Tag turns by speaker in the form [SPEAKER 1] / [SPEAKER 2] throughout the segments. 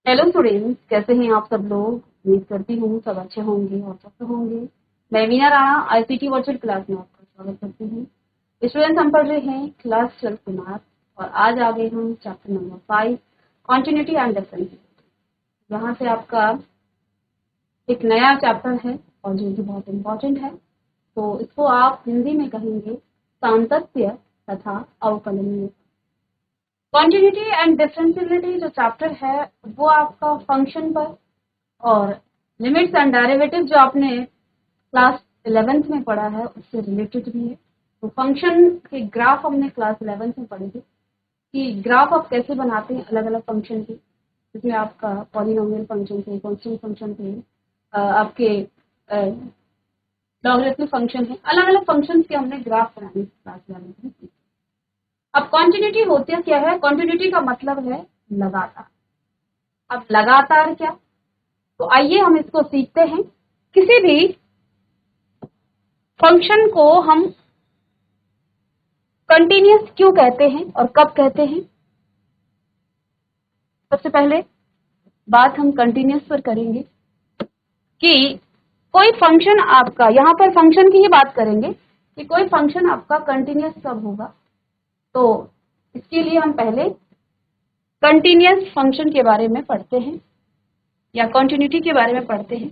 [SPEAKER 1] Hello students, कैसे हैं आप सब लोग। उम्मीद करती हूँ सब अच्छे होंगे और स्वस्थ होंगे। मैं Meena Rana ICT virtual class में आपका स्वागत करती हूँ। स्टूडेंट्स, हम पढ़ रहे हैं क्लास 12 के मैथ और आज आ गए हम chapter number 5 continuity and differentiation. यहाँ से आपका एक नया चैप्टर है और जो कि बहुत इम्पोर्टेंट है, तो इसको आप हिंदी में कहेंगे सातत्य तथा अवकलनीय। कॉन्टिन्यूटी एंड डिफरेंशियबिलिटी जो चैप्टर है वो आपका फंक्शन पर और लिमिट्स एंड डेरिवेटिव जो आपने क्लास 11th में पढ़ा है उससे रिलेटेड भी है। तो फंक्शन के ग्राफ हमने क्लास 11th में पढ़े थे कि ग्राफ आप कैसे बनाते हैं अलग अलग फंक्शन के, जिसमें आपका पॉलिनोमियल फंक्शन थे, कांस्टेंट फंक्शन थे, आपके लॉगरिथमिक फंक्शन है, अलग अलग फंक्शन के हमने ग्राफ बनाने क्लास 11th में सीखे। अब कॉन्टिन्यूटी होती क्या है? कॉन्टिन्यूटी का मतलब है लगातार। अब लगातार क्या, तो आइए हम इसको सीखते हैं। किसी भी फंक्शन को हम कंटिन्यूअस क्यों कहते हैं और कब कहते हैं। सबसे पहले बात हम कंटिन्यूअस पर करेंगे कि कोई फंक्शन आपका, यहां पर फंक्शन की ही बात करेंगे कि कोई फंक्शन आपका कंटिन्यूअस कब होगा। तो इसके लिए हम पहले कंटिन्यूअस फंक्शन के बारे में पढ़ते हैं या कंटिन्यूटी के बारे में पढ़ते हैं।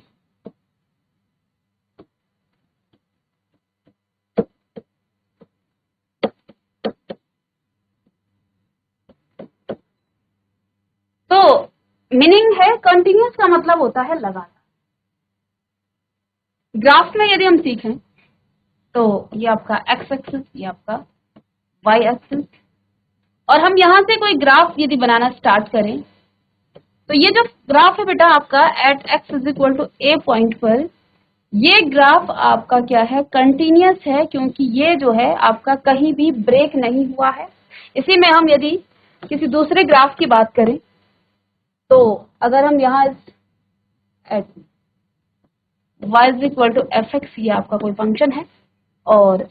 [SPEAKER 1] तो मीनिंग है कंटिन्यूअस का मतलब होता है लगातार। ग्राफ में यदि हम सीखें तो ये आपका एक्स एक्सिस, ये आपका वाई एक्सिस, और हम यहां से कोई ग्राफ यदि बनाना स्टार्ट करें तो ये जो ग्राफ है बेटा आपका at x is equal to a point पर, ये ग्राफ आपका क्या है? कंटिन्यूअस है, क्योंकि ये जो है आपका कहीं भी ब्रेक नहीं हुआ है। इसी में हम यदि किसी दूसरे ग्राफ की बात करें तो अगर हम यहाँ at y is equal to F x, ये आपका कोई फंक्शन है, और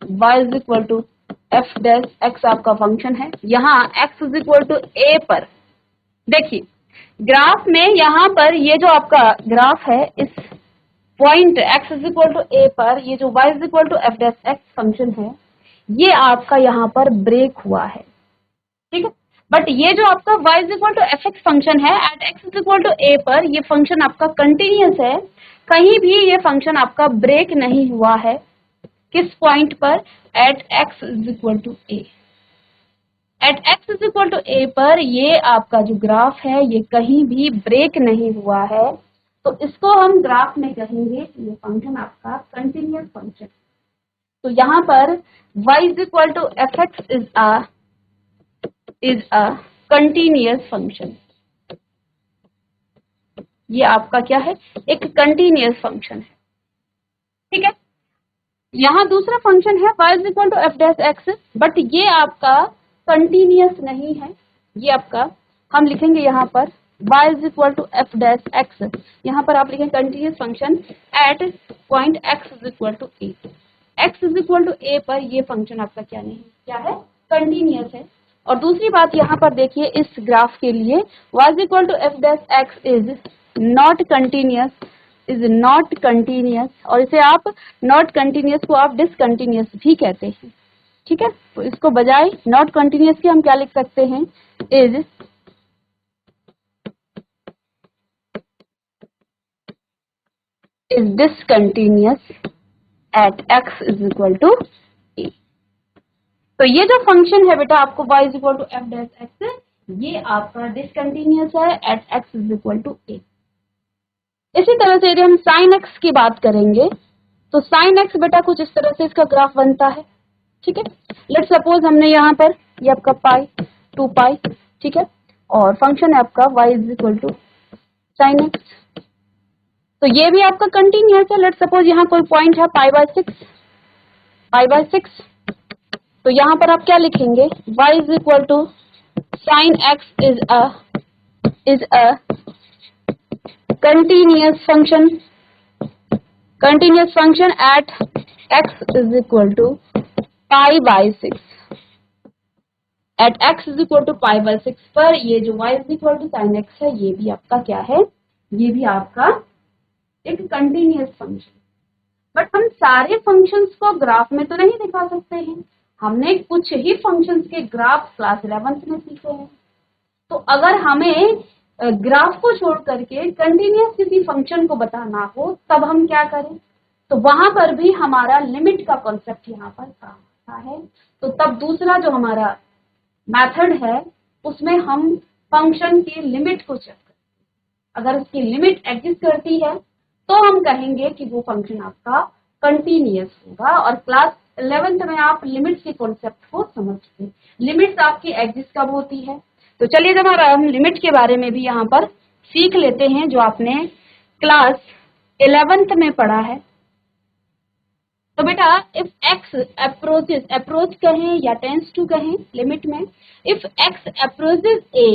[SPEAKER 1] y is equal to F dash x आपका फंक्शन है। यहाँ x इज इक्वल टू ए पर देखिए ग्राफ में, यहाँ पर ये जो आपका ग्राफ है इस point x is equal to ए पर, ये जो y is equal to F dash X function है, ये आपका यहाँ पर ब्रेक हुआ है, ठीक है। बट ये जो आपका y is equal to F X function है at x is equal to ए पर, ये फंक्शन आपका कंटिन्यूअस है, कहीं भी ये फंक्शन आपका ब्रेक नहीं हुआ है। किस पॉइंट पर? At x is equal to A. At x is equal to ए पर ये आपका जो ग्राफ है ये कहीं भी ब्रेक नहीं हुआ है, तो इसको हम ग्राफ में कहेंगे ये फंक्शन आपका कंटिन्यूअस फंक्शन। तो यहाँ पर y is equal to F x is a continuous function. ये आपका क्या है? एक कंटिन्यूअस फंक्शन है, ठीक है। यहाँ दूसरा फंक्शन है y is equal to F dash x, but ये आपका कंटिन्यूअस नहीं है। ये आपका हम लिखेंगे यहाँ पर y is equal to F dash X, यहाँ पर आप लिखेंगे continuous function at point x is equal to A. x is equal to ए पर ये फंक्शन आपका क्या नहीं, क्या है? कंटिन्यूअस है। और दूसरी बात यहाँ पर देखिए, इस ग्राफ के लिए y is equal to F dash x is not continuous, is not continuous, और इसे आप नॉट कंटिन्यूअस को आप डिसकंटिन्यूअस भी कहते हैं, ठीक है। तो इसको बजाय नॉट कंटिन्यूअस के हम क्या लिख सकते हैं? Is discontinuous at x is equal to A. तो ये जो फंक्शन है बेटा आपको y is equal to F dash X, ये आपका डिसकंटिन्यूअस है at x is equal to A. इसी तरह से यदि हम साइन x की बात करेंगे तो साइन x बेटा कुछ इस तरह से इसका ग्राफ बनता है, ठीक है। लेट सपोज हमने यहाँ पर ये आपका पाई 2 पाई, ठीक है, और फंक्शन है आपका y is equal to sine x, तो ये भी आपका कंटिन्यूअस है। लेट सपोज यहाँ कोई पॉइंट है पाई बाय 6, तो यहाँ पर आप क्या लिखेंगे? y is equal to sine x is a continuous function at x is equal to pi by 6, at x is equal to pi by 6 पर ये जो y is equal to sine x है ये भी आपका क्या है, ये भी आपका एक कंटिन्यूअस फंक्शन। बट हम सारे फंक्शंस को ग्राफ में तो नहीं दिखा सकते हैं, हमने कुछ ही फंक्शंस के ग्राफ क्लास 11th में सीखे हैं। तो अगर हमें ग्राफ को छोड़ करके कंटिन्यूअस किसी फंक्शन को बताना हो तब हम क्या करें, तो वहां पर भी हमारा लिमिट का कॉन्सेप्ट यहाँ पर काम आता है। तो तब दूसरा जो हमारा मेथड है उसमें हम फंक्शन की लिमिट को चेक करते हैं। अगर उसकी लिमिट एग्जिस्ट करती है तो हम कहेंगे कि वो फंक्शन आपका कंटिन्यूअस होगा। और क्लास 11th में आप लिमिट्स के कॉन्सेप्ट को समझते हैं। लिमिट्स आपकी एग्जिस्ट कब होती है, तो चलिए जब हम लिमिट के बारे में भी यहाँ पर सीख लेते हैं जो आपने क्लास 11th में पढ़ा है। तो बेटा इफ x अप्रोचेस, अप्रोच कहें या टेंस टू कहें लिमिट में, if x approaches a,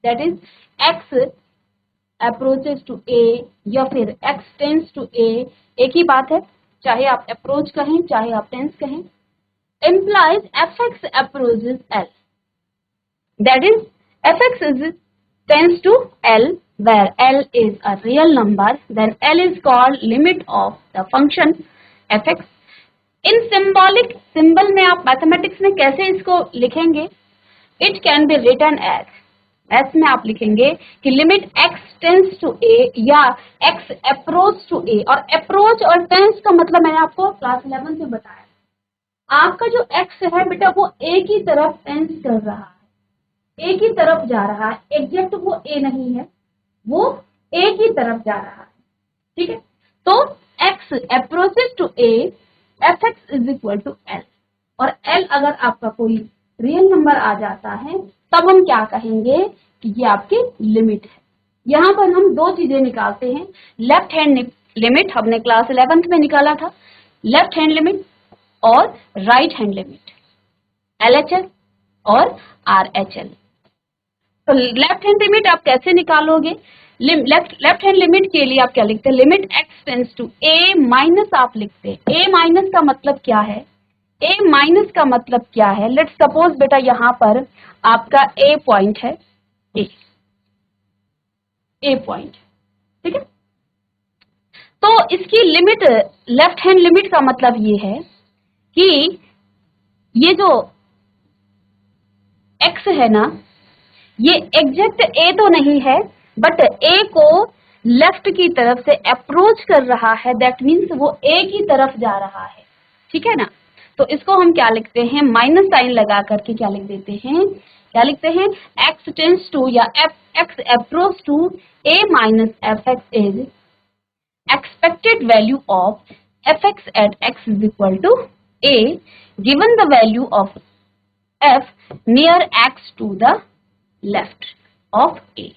[SPEAKER 1] that is x approaches to a या फिर x टेंस टू a, एक ही बात है, चाहे आप अप्रोच कहें चाहे आप टेंस कहें, implies fx approaches l, that is fx is tends to l where l is a real number, then l is called limit of the function fx। इन सिंबॉलिक सिंबल में आप मैथमेटिक्स में कैसे इसको लिखेंगे, it can be written as, एस में आप लिखेंगे कि limit x tends to a या x अप्रोच टू a। और अप्रोच और टेंस का मतलब मैंने आपको क्लास 11 में बताया, आपका जो x है बेटा वो a की तरफ टेंस कर रहा है, a की तरफ जा रहा है, एग्जैक्ट वो a नहीं है, वो a की तरफ जा रहा है, ठीक है। तो x approaches to a, fx is equal to l, और l अगर आपका कोई रियल नंबर आ जाता है तब हम क्या कहेंगे कि ये आपकी लिमिट है। यहाँ पर हम दो चीजें निकालते हैं, लेफ्ट हैंड लिमिट हमने क्लास 11th में निकाला था, लेफ्ट हैंड लिमिट और राइट हैंड लिमिट, LHS और RHL। तो लेफ्ट हैंड लिमिट आप कैसे निकालोगे, लेफ्ट हैंड लिमिट के लिए आप क्या लिखते हैं, limit x tends to a minus आप लिखते हैं। a माइनस का मतलब क्या है, a माइनस का मतलब क्या है, लेट्स सपोज बेटा यहाँ पर आपका a पॉइंट है, a पॉइंट, ठीक है। तो इसकी लिमिट, लेफ्ट हैंड लिमिट का मतलब ये है कि ये जो x है ना, ये एग्जैक्ट a तो नहीं है बट a को लेफ्ट की तरफ से अप्रोच कर रहा है, दैट मीन्स वो a की तरफ जा रहा है, ठीक है ना। तो इसको हम क्या लिखते हैं, माइनस साइन लगा करके क्या लिख देते हैं, क्या लिखते हैं, x टेंस टू या x approach to a minus fx is expected value of fx at x is equal to a given the value of f near x to the left of a।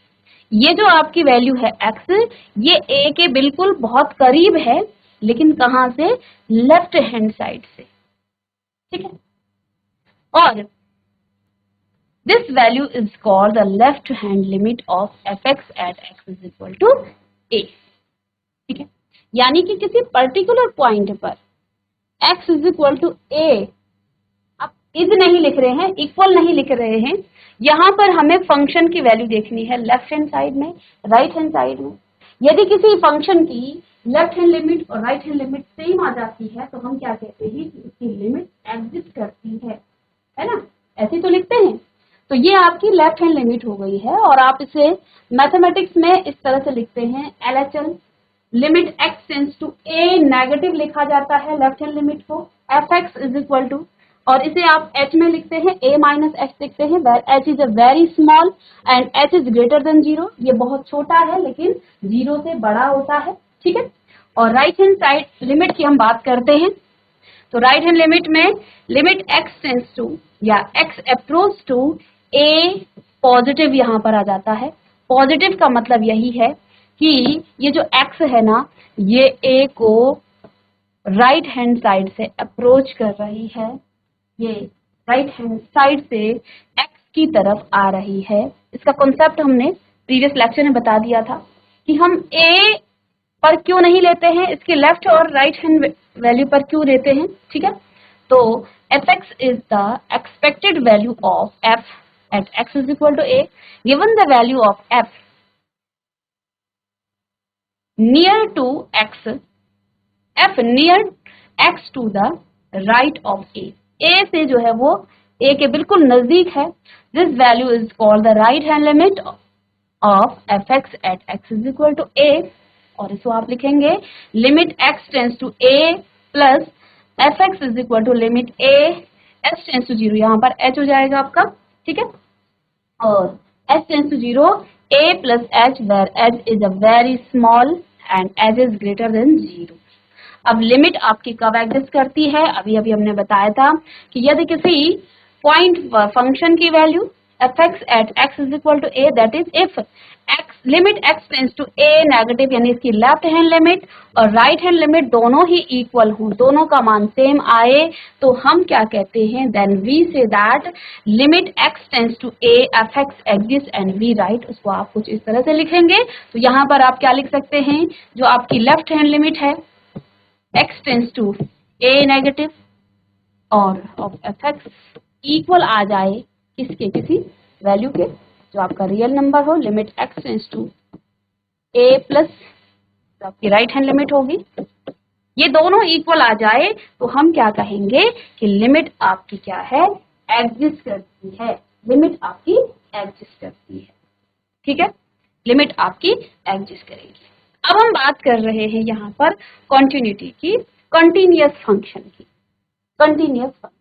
[SPEAKER 1] ये जो आपकी value है x, ये a के बिल्कुल बहुत करीब है, लेकिन कहां से, लेफ्ट हैंड साइड से, ठीक है। और this value is called the left hand limit of fx at x is equal to a, ठीक है। यानी कि किसी पर्टिकुलर पॉइंट पर x is equal to a, आप इज नहीं लिख रहे हैं, इक्वल नहीं लिख रहे हैं, यहाँ पर हमें फंक्शन की वैल्यू देखनी है लेफ्ट हैंड साइड में, राइट हैंड साइड में। यदि किसी फंक्शन की लेफ्ट हैंड लिमिट और राइट हैंड लिमिट सेम आ जाती है तो हम क्या कहते हैं कि उसकी लिमिट एग्जिस्ट करती है ना, ऐसे तो लिखते हैं। तो ये आपकी लेफ्ट हैंड लिमिट हो गई है, और आप इसे मैथमेटिक्स में इस तरह से लिखते हैं, LHL limit x tends to a, negative लिखा जाता है लेफ्ट हैंड लिमिट को, fx इज इक्वल टू, और इसे आप h में लिखते हैं, a माइनस h लिखते हैं, h is a very small and h is greater than 0, ये बहुत छोटा है लेकिन 0 से बड़ा होता है, ठीक है। और राइट हैंड साइड लिमिट की हम बात करते हैं, तो राइट हैंड लिमिट में लिमिट x टेंस टू या x approach to a, positive यहाँ पर आ जाता है। पॉजिटिव का मतलब यही है कि ये जो x है ना, ये a को राइट हैंड साइड से अप्रोच कर रही है, ये राइट हैंड साइड से x की तरफ आ रही है। इसका कॉन्सेप्ट हमने प्रीवियस लेक्चर में बता दिया था कि हम a पर क्यों नहीं लेते हैं, इसके लेफ्ट और राइट हैंड वैल्यू पर क्यों लेते हैं, ठीक है। तो fx is the expected value of f at x is equal to a. Given the value of f near to x, f near x to the right of a. a से जो है वो a के बिल्कुल नजदीक है. This value is called the right hand limit of fx at x is equal to a. और इसको आप लिखेंगे limit x tends to a plus fx is equal to limit a s tends to 0. यहाँ पर h हो जाएगा आपका, ठीक है, और s tends to 0 a plus h where h is a very small and h is greater than 0. अब limit आपकी कब एग्जिस्ट करती है? अभी अभी हमने बताया था कि यदि किसी पॉइंट फंक्शन की value fx at x is equal to a, that is if x limit x tends to a negative यानी इसकी लेफ्ट हैंड लिमिट और राइट हैंड लिमिट दोनों ही इक्वल हों, दोनों का मान सेम आए, तो हम क्या कहते हैं? Then we say that limit x tends to a fx exist and we write. उसको आप कुछ इस तरह से लिखेंगे. तो यहाँ पर आप क्या लिख सकते हैं? जो आपकी लेफ्ट हैंड लिमिट है x tends to a negative और ऑफ fx इक्वल आ जाए किसके? किसी वैल्यू के जो आपका रियल नंबर हो. Limit x tends to a plus आपकी राइट हैंड लिमिट होगी. ये दोनों इक्वल आ जाए तो हम क्या कहेंगे कि लिमिट आपकी क्या है? एग्जिस्ट करती है. लिमिट आपकी एग्जिस्ट करती है, ठीक है, लिमिट आपकी एग्जिस्ट करेगी. अब हम बात कर रहे हैं यहाँ पर कॉन्टिन्यूटी की, कंटिन्यूअस फंक्शन की. कंटिन्यूअस फंक्शन,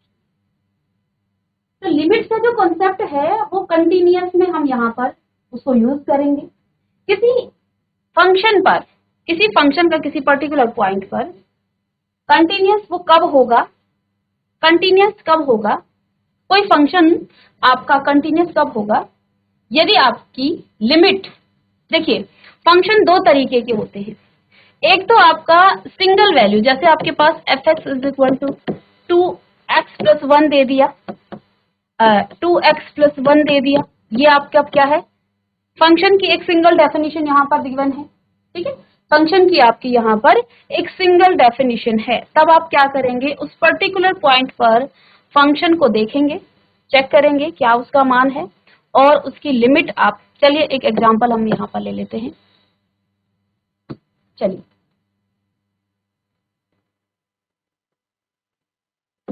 [SPEAKER 1] तो लिमिट का जो कॉन्सेप्ट है वो कंटिन्यूअस में हम यहाँ पर उसको यूज करेंगे. किसी फंक्शन पर, किसी फंक्शन का किसी पर्टिकुलर पॉइंट पर कंटिन्यूअस वो कब होगा? कंटिन्यूअस कब होगा? कोई फंक्शन आपका कंटिन्यूअस कब होगा? यदि आपकी लिमिट, देखिए फंक्शन दो तरीके के होते हैं. एक तो आपका सिंगल वैल्यू, जैसे आपके पास fx is equal to 2x plus 1 दे दिया, 2x प्लस 1 दे दिया. ये आपका क्या है? फंक्शन की एक सिंगल डेफिनेशन यहाँ पर गिवन है, ठीक है, फंक्शन की आपकी यहाँ पर एक सिंगल डेफिनेशन है. तब आप क्या करेंगे? उस पर्टिकुलर पॉइंट पर फंक्शन को देखेंगे, चेक करेंगे क्या उसका मान है और उसकी लिमिट आप, चलिए एक एग्जांपल हम यहाँ पर ले लेते हैं. चलिए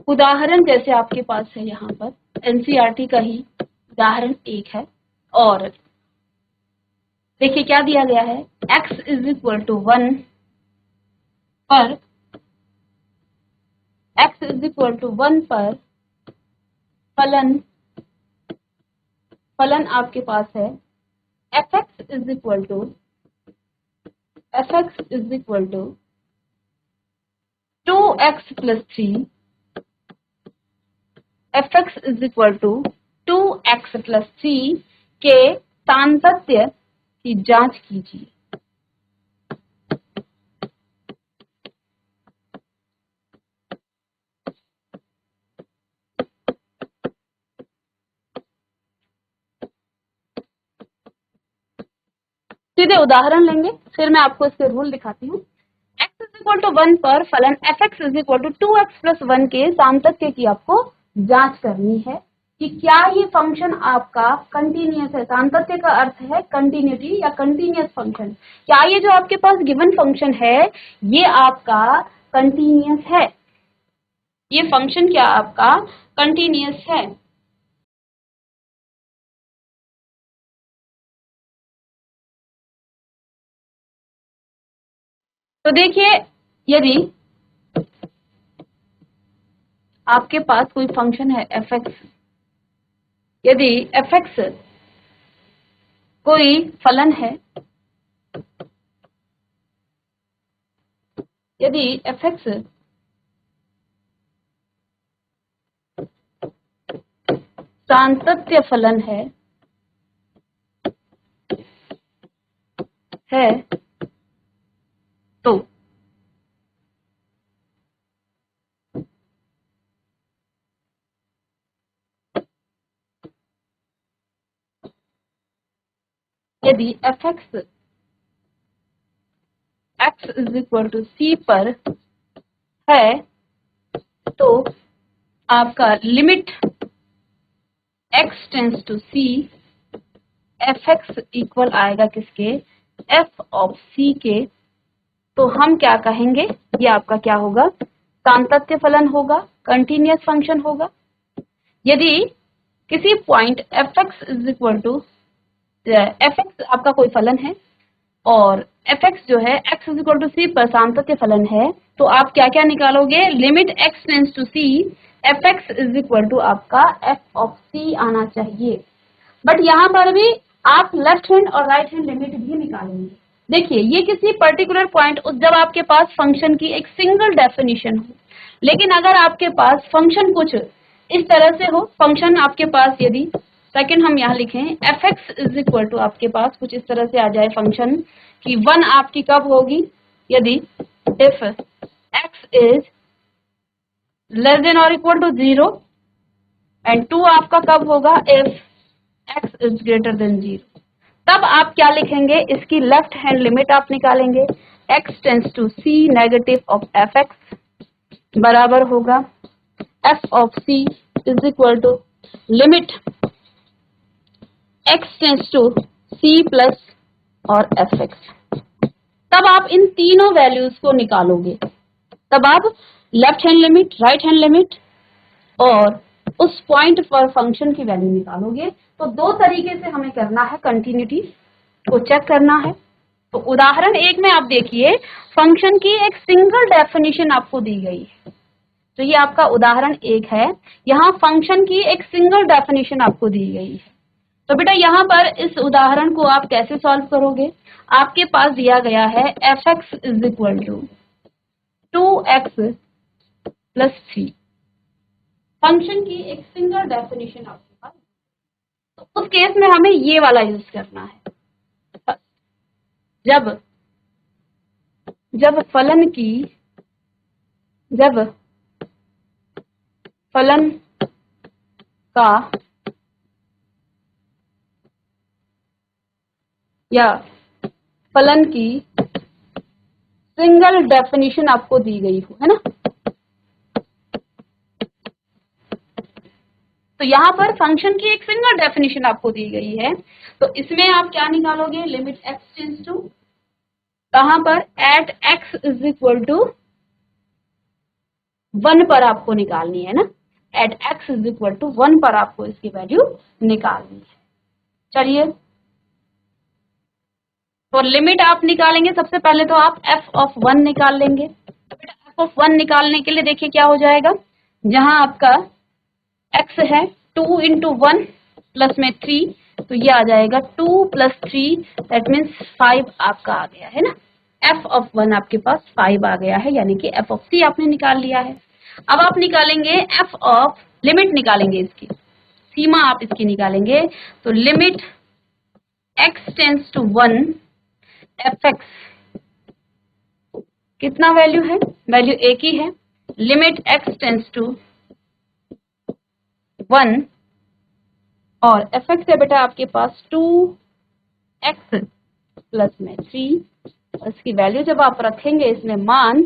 [SPEAKER 1] उदाहरण जैसे आपके पास है यहाँ पर एनसीईआरटी का ही उदाहरण एक है और देखिए क्या दिया गया है? x इज इक्वल टू 1 पर, x इज इक्वल टू 1 पर फलन, फलन आपके पास है fx is equal to 2x plus 3, fx is equal to 2x plus 3 के सांतत्य की जांच कीजिए. सीधे उदाहरण लेंगे, फिर मैं आपको इसके रूल दिखाती हूँ. x इज इक्वल टू 1 पर फलन fx is equal to 2x plus 1 के सांतत्य की आपको जांच करनी है कि क्या ये फंक्शन आपका कंटिन्यूअस है. सांतत्य का अर्थ है कंटिन्यूटी या कंटिन्यूअस फंक्शन. क्या ये जो आपके पास गिवन फंक्शन है ये आपका कंटिन्यूअस है? ये फंक्शन क्या आपका कंटिन्यूअस है? तो देखिए यदि आपके पास कोई फंक्शन है fx, यदि fx कोई फलन है, यदि fx सांतत्य फलन है तो यदि fx x is equal to c पर है तो आपका limit x tends to c f x equal आएगा किसके, एफ ऑफ c के, तो हम क्या कहेंगे, ये आपका क्या होगा, सांतत्य फलन होगा, कंटिन्यूअस फंक्शन होगा। यदि किसी point f x is equal to, F x आपका कोई फलन है और एफ एक्स जो है x is equal to c पर सांतत्य फलन है, तो आप क्या क्या निकालोगे, limit x tends to c f x is equal to आपका एफ ऑफ सी आना चाहिए। बट यहाँ पर भी आप लेफ्ट हैंड और राइट हैंड लिमिट भी निकालेंगे। देखिए ये किसी पर्टिकुलर पॉइंट, जब आपके पास फंक्शन की एक सिंगल डेफिनेशन हो, लेकिन अगर आपके पास फंक्शन कुछ इस तरह से हो, फंक्शन आपके पास यदि सेकंड हम यहाँ लिखें f x is equal to आपके पास कुछ इस तरह से आ जाए फंक्शन की वन आपकी कब होगी, यदि if x is less than और इक्वल टू 0 एंड 2 आपका कब होगा, if x is greater than 0। तब आप क्या लिखेंगे, इसकी लेफ्ट हैंड लिमिट आप निकालेंगे, x tends to c negative of f x बराबर होगा f of c is equal to limit x tends to c plus और एफ एक्स। तब आप इन तीनों वैल्यूज को निकालोगे, तब आप left hand limit, right hand limit और उस पॉइंट पर फंक्शन की वैल्यू निकालोगे। तो दो तरीके से हमें करना है, कंटिन्यूटी को चेक करना है। तो उदाहरण एक में आप देखिए फंक्शन की एक सिंगल डेफिनेशन आपको दी गई है, तो ये आपका उदाहरण एक है, यहाँ फंक्शन की एक सिंगल डेफिनेशन आपको दी गई है। तो बेटा यहाँ पर इस उदाहरण को आप कैसे सॉल्व करोगे, आपके पास दिया गया है f x is equal to 2x plus 3, function की एक सिंगल डेफिनेशन आपके पास, तो उस केस में हमें ये वाला यूज करना है। जब फलन का या फलन की सिंगल डेफिनेशन आपको दी गई हो, है ना, तो यहाँ पर फंक्शन की एक सिंगल डेफिनेशन आपको दी गई है, तो इसमें आप क्या निकालोगे, लिमिट एक्स टेंस टू कहां पर, at x is equal to 1 पर आपको निकालनी है ना, at x is equal to 1 पर आपको इसकी वैल्यू निकालनी है। चलिए तो लिमिट आप निकालेंगे, सबसे पहले तो आप एफ ऑफ 1 निकाल लेंगे। एफ ऑफ 1 निकालने के लिए देखिए क्या हो जाएगा, जहां आपका x है 2 इंटू 1 प्लस में 3, तो ये आ जाएगा 2 प्लस 3 दैट मीन्स 5 आपका आ गया है ना, f ऑफ 1 आपके पास 5 आ गया है, यानी कि f ऑफ c आपने निकाल लिया है। अब आप निकालेंगे f ऑफ, लिमिट निकालेंगे इसकी, सीमा आप इसकी निकालेंगे, तो limit x tends to 1 f x कितना वैल्यू है, वैल्यू एक ही है, लिमिट x टेंस टू 1 और एफ एक्स है बेटा आपके पास 2x प्लस में 3, और इसकी वैल्यू जब आप रखेंगे, इसमें मान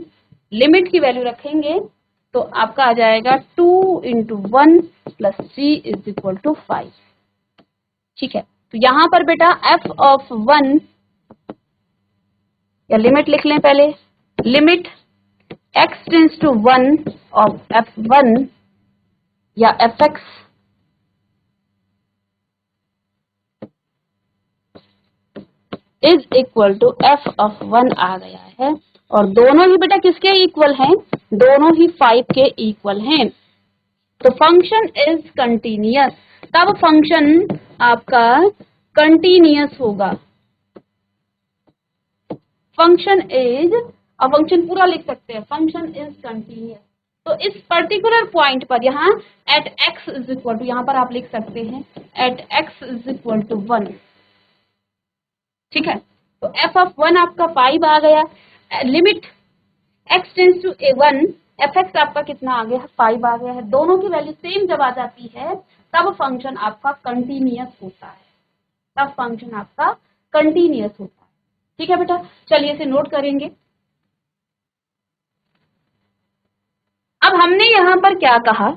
[SPEAKER 1] लिमिट की वैल्यू रखेंगे, तो आपका आ जाएगा 2 into 1 plus 3 is equal to 5। ठीक है, तो यहां पर बेटा f ऑफ 1 या लिमिट लिख लें पहले, limit x tends to 1 of f1 या fx is equal to f of 1 आ गया है, और दोनों ही बेटा किसके इक्वल हैं, दोनों ही 5 के इक्वल हैं, तो फंक्शन इज कंटिन्यूअस। तब फंक्शन आपका कंटिन्यूअस होगा, फंक्शन इज, अब फंक्शन पूरा लिख सकते हैं, फंक्शन इज कंटिन्यूअस। तो इस पर्टिकुलर पॉइंट पर यहाँ at x is equal to, यहाँ पर आप लिख सकते हैं at x is equal to 1। ठीक है, तो f ऑफ 1 आपका 5 आ गया, limit x tends to 1 f x आपका कितना आ गया है, 5 आ गया है, दोनों की वैल्यू सेम जब आ जाती है तब फंक्शन आपका कंटिन्यूअस होता है, तब फंक्शन आपका कंटिन्यूअस होता है। ठीक है बेटा, चलिए इसे नोट करेंगे। अब हमने यहां पर क्या कहा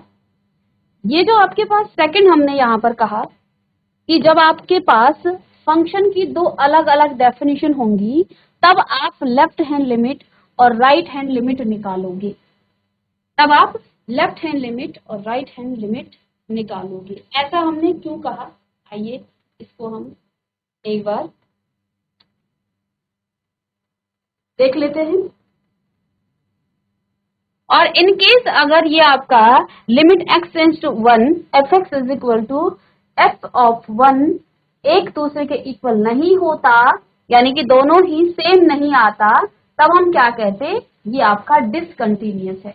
[SPEAKER 1] ये जो आपके पास सेकंड हमने यहाँ पर कहा कि जब आपके पास फंक्शन की दो अलग अलग डेफिनेशन होंगी तब आप लेफ्ट हैंड लिमिट और राइट हैंड लिमिट निकालोगे, तब आप लेफ्ट हैंड लिमिट और राइट हैंड लिमिट निकालोगे। ऐसा हमने क्यों कहा, आइए इसको हम एक बार देख लेते हैं। और इन केस अगर ये आपका limit x tends to 1 f x is equal to f of 1 एक दूसरे के इक्वल नहीं होता, यानी कि दोनों ही सेम नहीं आता, तब हम क्या कहते, ये आपका डिसकंटिन्यूअस है,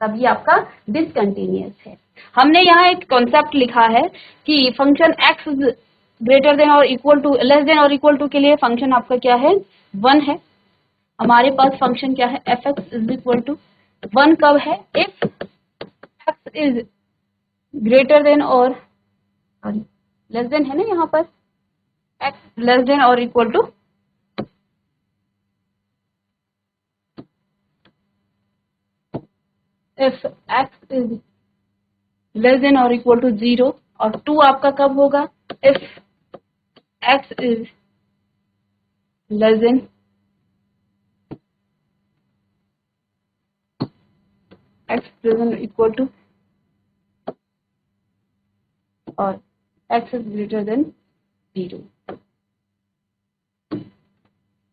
[SPEAKER 1] तब ये आपका डिसकंटिन्यूअस है। हमने यहाँ एक कॉन्सेप्ट लिखा है कि फंक्शन x ग्रेटर देन और इक्वल टू, लेस देन और इक्वल टू के लिए फंक्शन आपका क्या है, 1 है। हमारे पास फंक्शन क्या है, f x is equal to 1 कब है, if x is greater than और लेस देन है ना, यहाँ पर x लेस देन और equal to if x is less than और इक्वल टू 0, और 2 आपका कब होगा, if x is less than x present equal to और x इज ग्रेटर देन 0।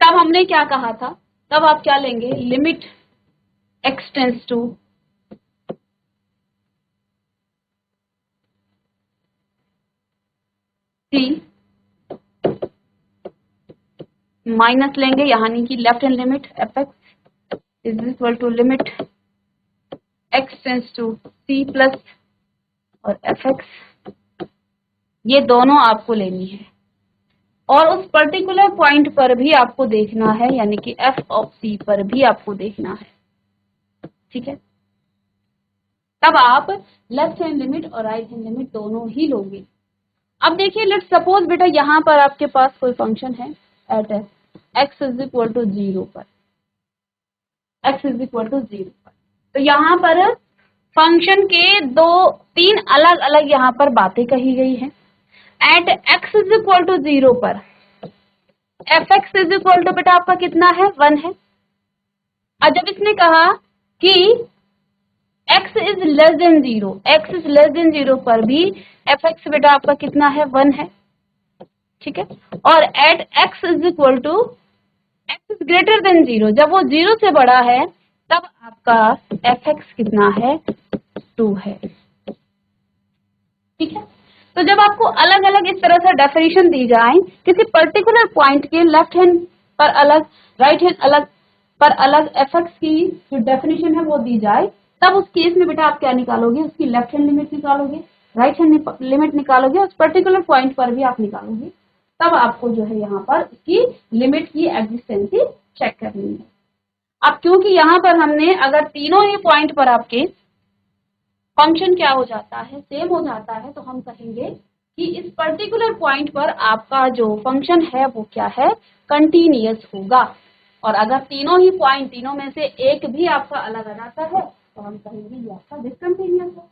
[SPEAKER 1] तब हमने क्या कहा था, तब आप क्या लेंगे, limit x tends to c minus लेंगे, यानी कि left hand limit f x is equal to limit x tends to c plus और एफ एक्स, ये दोनों आपको लेनी है और उस पर्टिकुलर पॉइंट पर भी आपको देखना है, यानी कि f ऑफ c पर भी आपको देखना है, ठीक है। तब आप लेफ्ट हैंड लिमिट और राइट हैंड लिमिट दोनों ही लोगे। अब देखिए, लेट्स सपोज बेटा यहाँ पर आपके पास कोई फंक्शन है at x is equal to 0 पर, x इज इक्वल टू 0 पर, तो यहाँ पर फंक्शन के तीन अलग अलग यहाँ पर बातें कही गई हैं। At x is equal to 0 पर f x is equal to बेटा आपका कितना है, 1 है। और जब इसने कहा कि x is less then 0, x is less then 0 पर भी एफ एक्स बेटा आपका कितना है, 1 है, ठीक है। और at x is equal to x is greater than 0, जब वो 0 से बड़ा है तब आपका एफ एक्स कितना है, 2 है, ठीक है। तो जब आपको अलग अलग इस तरह से डेफिनेशन दी जाए, किसी पर्टिकुलर पॉइंट के लेफ्ट हैंड पर अलग, राइट हैंड अलग पर अलग एफ एक्स की जो डेफिनेशन है वो दी जाए, तब उस केस में बेटा आप क्या निकालोगे, उसकी लेफ्ट हैंड लिमिट निकालोगे, राइट हैंड लिमिट निकालोगे, उस पर्टिकुलर पॉइंट पर भी आप निकालोगे, तब आपको जो है यहाँ पर उसकी लिमिट की एग्जिस्टेंसी चेक करनी है। अब क्योंकि यहाँ पर हमने अगर तीनों ही पॉइंट पर आपके फंक्शन क्या हो जाता है, सेम हो जाता है, तो हम कहेंगे कि इस पर्टिकुलर पॉइंट पर आपका जो फंक्शन है वो क्या है, कंटिन्यूअस होगा। और अगर तीनों ही पॉइंट, तीनों में से एक भी आपका अलग आ जाता है, तो हम कहेंगे ये आपका डिसकंटिन्यूअस है,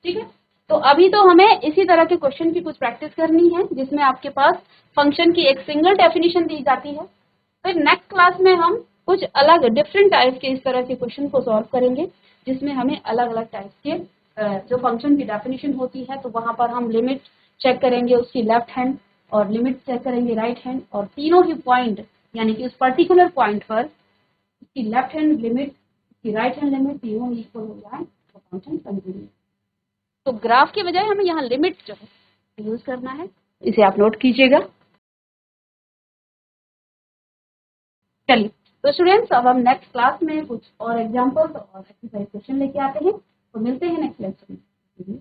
[SPEAKER 1] ठीक है। तो अभी तो हमें इसी तरह के क्वेश्चन की कुछ प्रैक्टिस करनी है, जिसमें आपके पास फंक्शन की एक सिंगल डेफिनेशन दी जाती है। फिर नेक्स्ट क्लास में हम कुछ अलग डिफरेंट टाइप के इस तरह के क्वेश्चन को सॉल्व करेंगे, जिसमें हमें अलग अलग टाइप के जो फंक्शन की डेफिनेशन होती है, तो वहां पर हम लिमिट चेक करेंगे उसकी लेफ्ट हैंड और लिमिट चेक करेंगे राइट हैंड, और तीनों ही पॉइंट यानी कि उस पर्टिकुलर पॉइंट पर उसकी लेफ्ट हैंड लिमिट, उसकी राइट हैंड लिमिट तीनों इक्वल हो जाए तो फंक्शन कंटिन्यूअस। तो ग्राफ के बजाय हमें यहाँ लिमिट जो है यूज करना है, इसे आप नोट कीजिएगा। चलिए, तो स्टूडेंट्स अब हम नेक्स्ट क्लास में कुछ और एग्जांपल्स और एक्सरसाइज क्वेश्चन लेके आते हैं, तो मिलते हैं नेक्स्ट लेक्चर में।